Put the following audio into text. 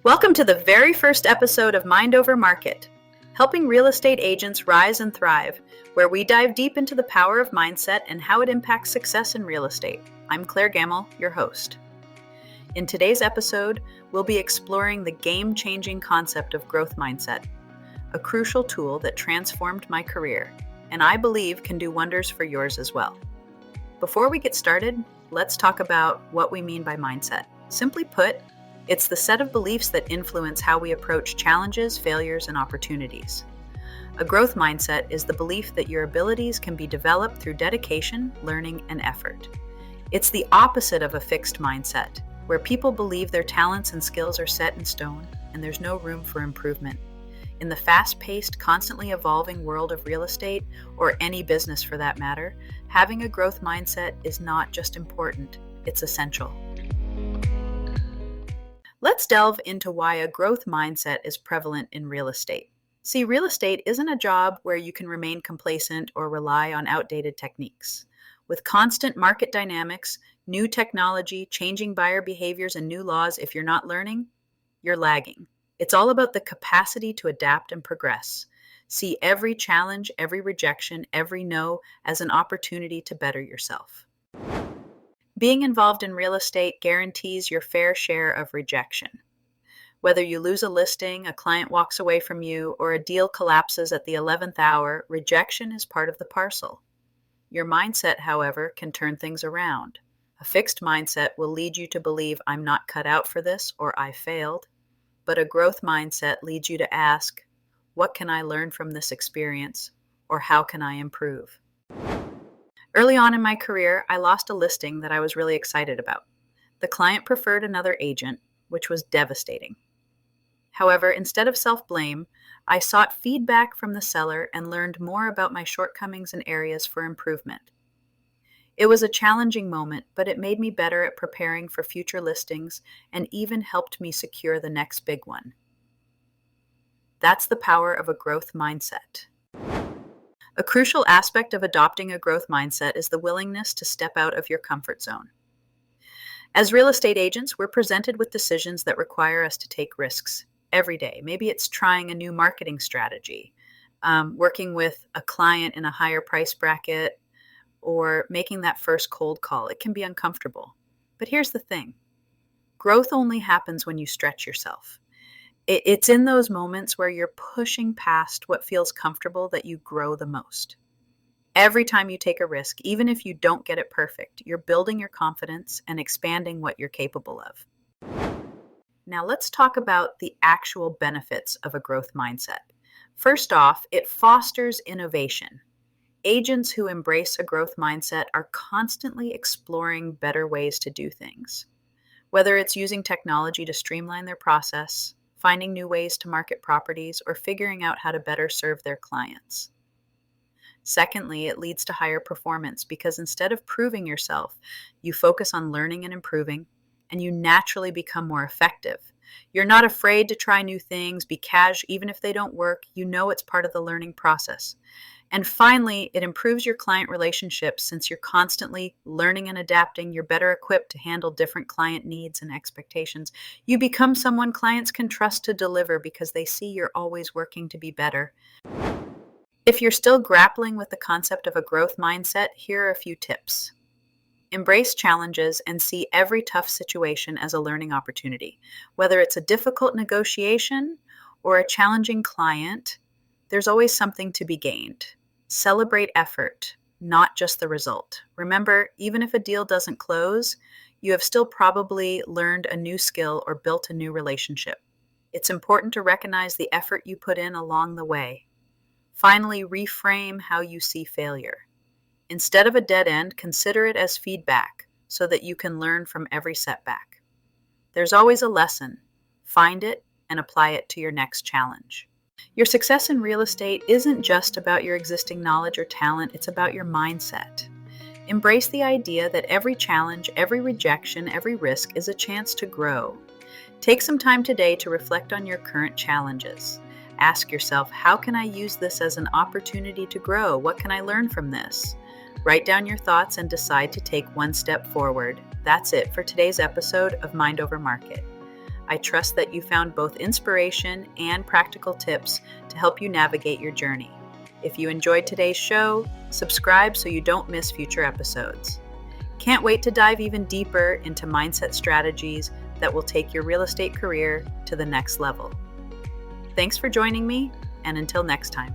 Welcome to the very first episode of Mind Over Market, helping real estate agents rise and thrive, where we dive deep into the power of mindset and how it impacts success in real estate. I'm Clair Gammel, your host. In today's episode, we'll be exploring the game-changing concept of growth mindset, a crucial tool that transformed my career, and I believe can do wonders for yours as well. Before we get started, let's talk about what we mean by mindset. Simply put, it's the set of beliefs that influence how we approach challenges, failures, and opportunities. A growth mindset is the belief that your abilities can be developed through dedication, learning, and effort. It's the opposite of a fixed mindset, where people believe their talents and skills are set in stone and there's no room for improvement. In the fast-paced, constantly evolving world of real estate, or any business for that matter, having a growth mindset is not just important, it's essential. Let's delve into why a growth mindset is prevalent in real estate. See, real estate isn't a job where you can remain complacent or rely on outdated techniques. With constant market dynamics, new technology, changing buyer behaviors, and new laws, if you're not learning, you're lagging. It's all about the capacity to adapt and progress. See every challenge, every rejection, every no as an opportunity to better yourself. Being involved in real estate guarantees your fair share of rejection. Whether you lose a listing, a client walks away from you, or a deal collapses at the 11th hour, rejection is part of the parcel. Your mindset, however, can turn things around. A fixed mindset will lead you to believe I'm not cut out for this or I failed. But a growth mindset leads you to ask, what can I learn from this experience, or how can I improve? Early on in my career, I lost a listing that I was really excited about. The client preferred another agent, which was devastating. However, instead of self-blame, I sought feedback from the seller and learned more about my shortcomings and areas for improvement. It was a challenging moment, but it made me better at preparing for future listings and even helped me secure the next big one. That's the power of a growth mindset. A crucial aspect of adopting a growth mindset is the willingness to step out of your comfort zone. As real estate agents, we're presented with decisions that require us to take risks every day. Maybe it's trying a new marketing strategy, working with a client in a higher price bracket, or making that first cold call. It can be uncomfortable. But here's the thing. Growth only happens when you stretch yourself. It's in those moments where you're pushing past what feels comfortable that you grow the most. Every time you take a risk, even if you don't get it perfect, you're building your confidence and expanding what you're capable of. Now let's talk about the actual benefits of a growth mindset. First off, it fosters innovation. Agents who embrace a growth mindset are constantly exploring better ways to do things. Whether it's using technology to streamline their process, finding new ways to market properties, or figuring out how to better serve their clients. Secondly, it leads to higher performance because instead of proving yourself, you focus on learning and improving, and you naturally become more effective. You're not afraid to try new things, be casual, even if they don't work. You know it's part of the learning process. And finally, it improves your client relationships since you're constantly learning and adapting. You're better equipped to handle different client needs and expectations. You become someone clients can trust to deliver because they see you're always working to be better. If you're still grappling with the concept of a growth mindset, here are a few tips. Embrace challenges and see every tough situation as a learning opportunity. Whether it's a difficult negotiation or a challenging client, there's always something to be gained. Celebrate effort, not just the result. Remember, even if a deal doesn't close, you have still probably learned a new skill or built a new relationship. It's important to recognize the effort you put in along the way. Finally, reframe how you see failure. Instead of a dead end, consider it as feedback so that you can learn from every setback. There's always a lesson. Find it and apply it to your next challenge. Your success in real estate isn't just about your existing knowledge or talent, it's about your mindset. Embrace the idea that every challenge, every rejection, every risk is a chance to grow. Take some time today to reflect on your current challenges. Ask yourself, how can I use this as an opportunity to grow? What can I learn from this? Write down your thoughts and decide to take one step forward. That's it for today's episode of Mind Over Market. I trust that you found both inspiration and practical tips to help you navigate your journey. If you enjoyed today's show, subscribe so you don't miss future episodes. Can't wait to dive even deeper into mindset strategies that will take your real estate career to the next level. Thanks for joining me, and until next time.